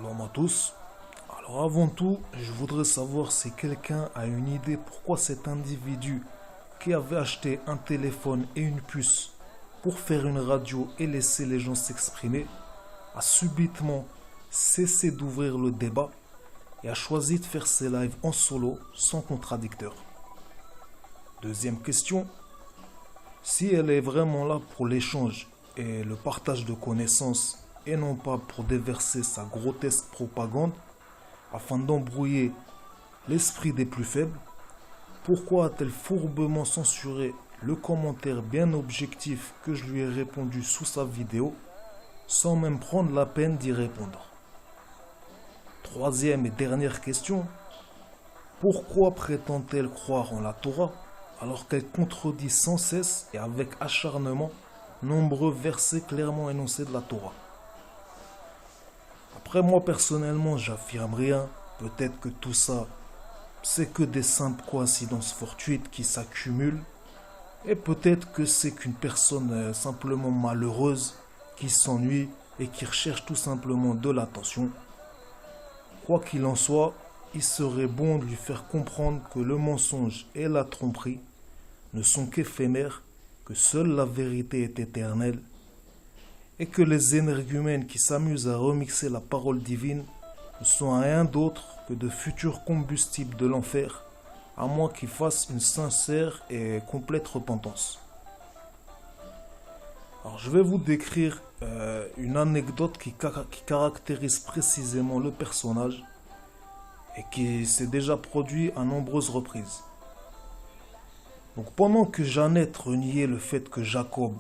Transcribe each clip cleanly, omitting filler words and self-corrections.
Shalom à tous. Alors avant tout, je voudrais savoir si quelqu'un a une idée pourquoi cet individu qui avait acheté un téléphone et une puce pour faire une radio et laisser les gens s'exprimer a subitement cessé d'ouvrir le débat et a choisi de faire ses lives en solo sans contradicteur. Deuxième question, si elle est vraiment là pour l'échange et le partage de connaissances et non pas pour déverser sa grotesque propagande afin d'embrouiller l'esprit des plus faibles, pourquoi a-t-elle fourbement censuré le commentaire bien objectif que je lui ai répondu sous sa vidéo sans même prendre la peine d'y répondre? Troisième et dernière question, pourquoi prétend-elle croire en la Torah alors qu'elle contredit sans cesse et avec acharnement nombreux versets clairement énoncés de la Torah? Après moi personnellement j'affirme rien, peut-être que tout ça c'est que des simples coïncidences fortuites qui s'accumulent et peut-être que c'est qu'une personne simplement malheureuse qui s'ennuie et qui recherche tout simplement de l'attention. Quoi qu'il en soit, il serait bon de lui faire comprendre que le mensonge et la tromperie ne sont qu'éphémères, que seule la vérité est éternelle et que les énergumènes qui s'amusent à remixer la parole divine ne sont rien d'autre que de futurs combustibles de l'enfer, à moins qu'ils fassent une sincère et complète repentance. Alors je vais vous décrire une anecdote qui caractérise précisément le personnage et qui s'est déjà produit à nombreuses reprises. Donc pendant que Jeannette reniait le fait que Jacob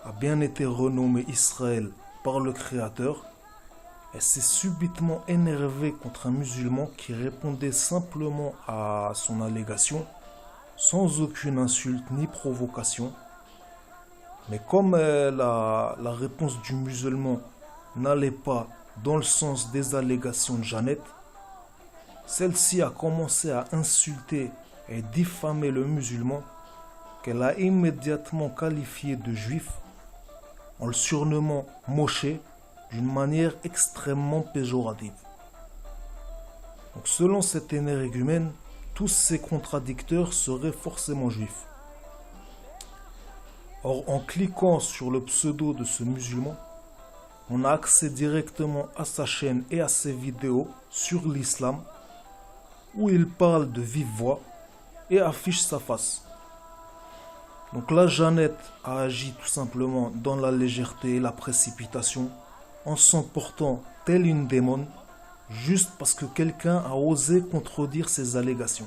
a bien été renommé Israël par le Créateur, elle s'est subitement énervée contre un musulman qui répondait simplement à son allégation, sans aucune insulte ni provocation. Mais comme la réponse du musulman n'allait pas dans le sens des allégations de Jeannette, celle-ci a commencé à insulter et diffamer le musulman qu'elle a immédiatement qualifié de juif en le surnommant Moshe d'une manière extrêmement péjorative. Donc selon cet énergumène, tous ces contradicteurs seraient forcément juifs. Or, en cliquant sur le pseudo de ce musulman, on a accès directement à sa chaîne et à ses vidéos sur l'islam, où il parle de vive voix et affiche sa face. Donc là, Jeannette a agi tout simplement dans la légèreté et la précipitation, en s'emportant telle une démone, juste parce que quelqu'un a osé contredire ses allégations.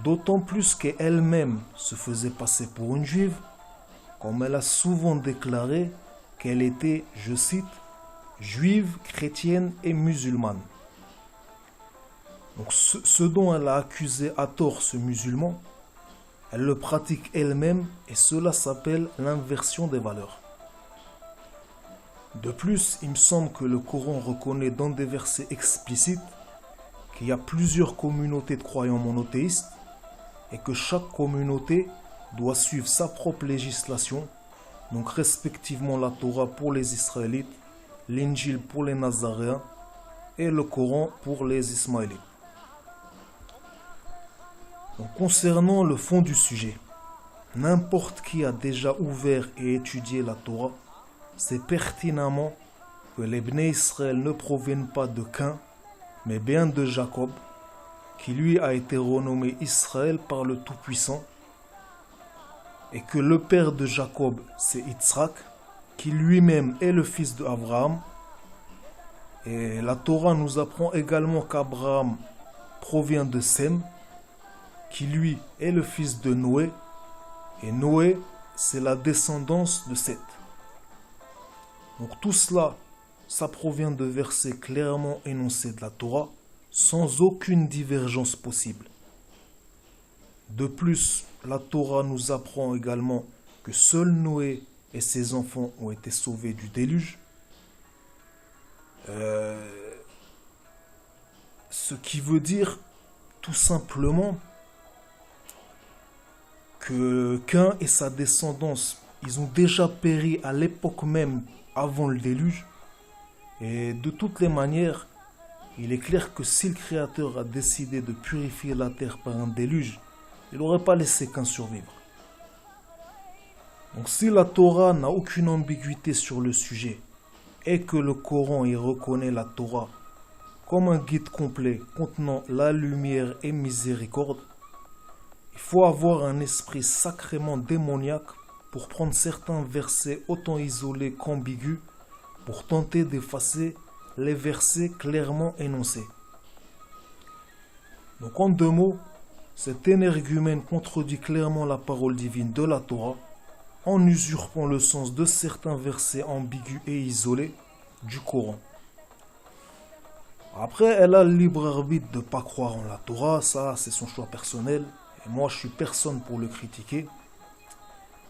D'autant plus qu'elle-même se faisait passer pour une juive, comme elle a souvent déclaré qu'elle était, je cite, juive, chrétienne et musulmane. Donc ce dont elle a accusé à tort ce musulman, elle le pratique elle-même et cela s'appelle l'inversion des valeurs. De plus, il me semble que le Coran reconnaît dans des versets explicites qu'il y a plusieurs communautés de croyants monothéistes et que chaque communauté doit suivre sa propre législation, donc respectivement la Torah pour les Israélites, l'Injil pour les Nazaréens et le Coran pour les Ismaélites. Donc, concernant le fond du sujet, n'importe qui a déjà ouvert et étudié la Torah sait pertinemment que les Bnei Israël ne proviennent pas de Cain, mais bien de Jacob, qui lui a été renommé Israël par le Tout-Puissant, et que le père de Jacob, c'est Yitzhak, qui lui-même est le fils d'Abraham. Et la Torah nous apprend également qu'Abraham provient de Sem, qui lui est le fils de Noé, et Noé, c'est la descendance de Seth. Donc tout cela, ça provient de versets clairement énoncés de la Torah, sans aucune divergence possible. De plus, la Torah nous apprend également que seul Noé et ses enfants ont été sauvés du déluge. Ce qui veut dire tout simplement que Cain et sa descendance, ils ont déjà péri à l'époque même avant le déluge. Et de toutes les manières, il est clair que si le Créateur a décidé de purifier la terre par un déluge, il n'aurait pas laissé qu'un survivre. Donc si la Torah n'a aucune ambiguïté sur le sujet et que le Coran y reconnaît la Torah comme un guide complet contenant la lumière et miséricorde, il faut avoir un esprit sacrément démoniaque pour prendre certains versets autant isolés qu'ambigus pour tenter d'effacer les versets clairement énoncés. Donc en deux mots, cet énergumène contredit clairement la parole divine de la Torah en usurpant le sens de certains versets ambigus et isolés du Coran. Après, elle a le libre arbitre de ne pas croire en la Torah, ça c'est son choix personnel, et moi je suis personne pour le critiquer.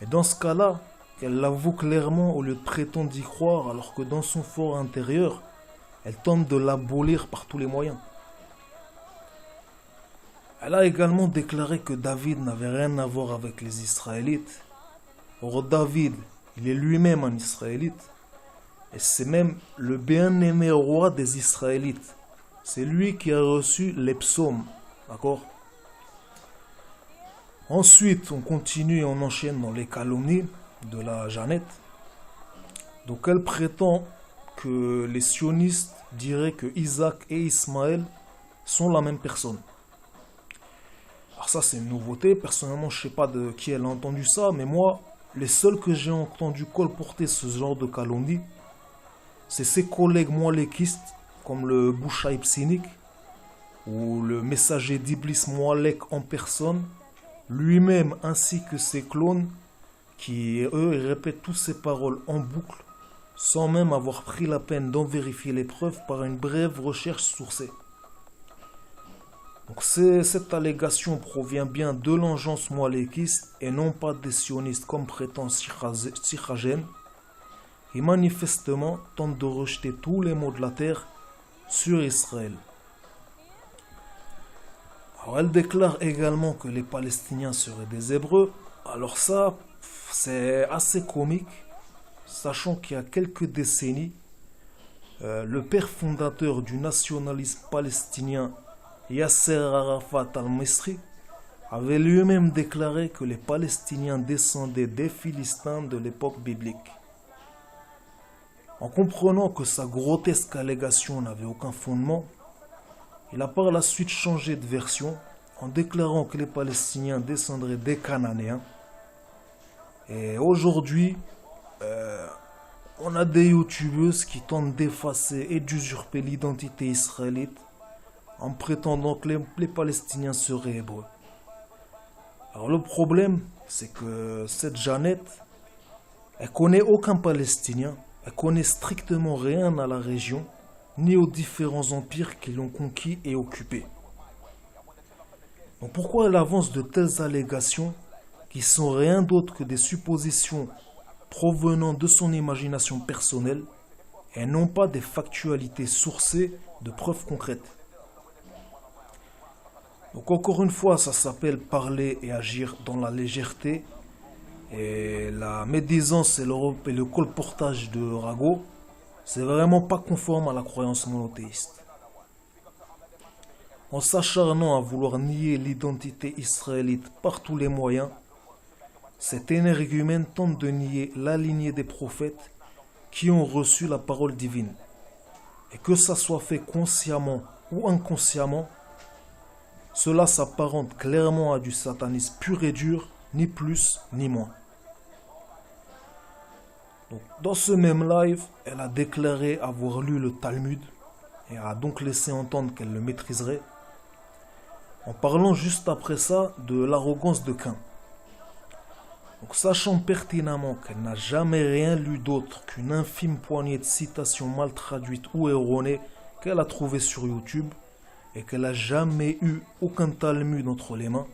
Mais dans ce cas-là, qu'elle l'avoue clairement au lieu de prétendre d'y croire, alors que dans son fort intérieur, elle tente de l'abolir par tous les moyens. Elle a également déclaré que David n'avait rien à voir avec les Israélites. Or David, il est lui-même un Israélite. Et c'est même le bien-aimé roi des Israélites. C'est lui qui a reçu les psaumes. D'accord? Ensuite, on continue et on enchaîne dans les calomnies de la Jeannette. Donc elle prétend que les sionistes diraient que Isaac et Ismaël sont la même personne. Alors ça c'est une nouveauté, personnellement je sais pas de qui elle a entendu ça, mais moi, les seuls que j'ai entendu colporter ce genre de calomnie, c'est ses collègues moalékistes, comme le Bouchaïb cynique, ou le messager d'Iblis Moalek en personne, lui-même ainsi que ses clones, qui eux ils répètent toutes ces paroles en boucle, sans même avoir pris la peine d'en vérifier les preuves par une brève recherche sourcée. Donc cette allégation provient bien de l'engeance moalékiste et non pas des sionistes comme prétend Sichagen, qui manifestement tente de rejeter tous les maux de la terre sur Israël. Alors elle déclare également que les Palestiniens seraient des Hébreux. Alors ça, c'est assez comique, sachant qu'il y a quelques décennies, le père fondateur du nationalisme palestinien, Yasser Arafat al-Misri, avait lui-même déclaré que les Palestiniens descendaient des Philistins de l'époque biblique. En comprenant que sa grotesque allégation n'avait aucun fondement, il a par la suite changé de version en déclarant que les Palestiniens descendraient des Cananéens. Et aujourd'hui, on a des youtubeuses qui tentent d'effacer et d'usurper l'identité israélite en prétendant que les Palestiniens seraient hébreux. Alors le problème, c'est que cette Jeannette, elle connaît aucun Palestinien, elle connaît strictement rien à la région, ni aux différents empires qui l'ont conquis et occupé. Donc pourquoi elle avance de telles allégations qui sont rien d'autre que des suppositions provenant de son imagination personnelle et non pas des factualités sourcées de preuves concrètes? Donc encore une fois, ça s'appelle parler et agir dans la légèreté et la médisance et le colportage de ragots, c'est vraiment pas conforme à la croyance monothéiste. En s'acharnant à vouloir nier l'identité israélite par tous les moyens, cet énergumène tente de nier la lignée des prophètes qui ont reçu la parole divine. Et que ça soit fait consciemment ou inconsciemment, cela s'apparente clairement à du satanisme pur et dur, ni plus ni moins. Donc, dans ce même live, elle a déclaré avoir lu le Talmud et a donc laissé entendre qu'elle le maîtriserait, en parlant juste après ça de l'arrogance de Cain. Donc, sachant pertinemment qu'elle n'a jamais rien lu d'autre qu'une infime poignée de citations mal traduites ou erronées qu'elle a trouvées sur YouTube, et qu'elle n'a jamais eu aucun Talmud entre les mains,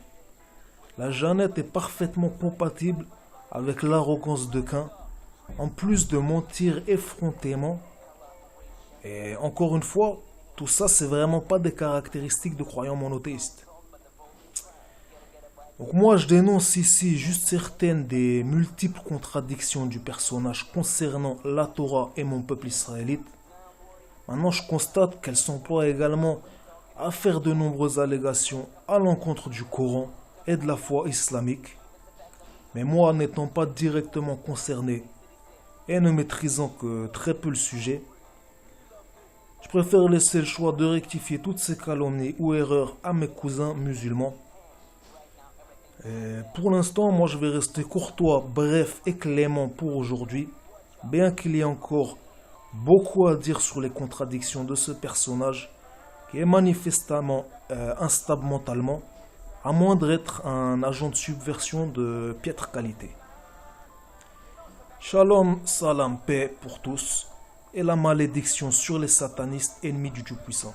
la Jeannette est parfaitement compatible avec l'arrogance de Cain, en plus de mentir effrontément. Et encore une fois, tout ça c'est vraiment pas des caractéristiques de croyants monothéistes. Donc moi je dénonce ici juste certaines des multiples contradictions du personnage concernant la Torah et mon peuple israélite, Maintenant, je constate qu'elle s'emploie également à faire de nombreuses allégations à l'encontre du Coran et de la foi islamique. Mais moi, n'étant pas directement concerné et ne maîtrisant que très peu le sujet, je préfère laisser le choix de rectifier toutes ces calomnies ou erreurs à mes cousins musulmans. Et pour l'instant, moi je vais rester courtois, bref et clément pour aujourd'hui, bien qu'il y ait encore beaucoup à dire sur les contradictions de ce personnage qui est manifestement instable mentalement, à moins d'être un agent de subversion de piètre qualité. Shalom, salam, paix pour tous, et la malédiction sur les satanistes ennemis du Tout-Puissant.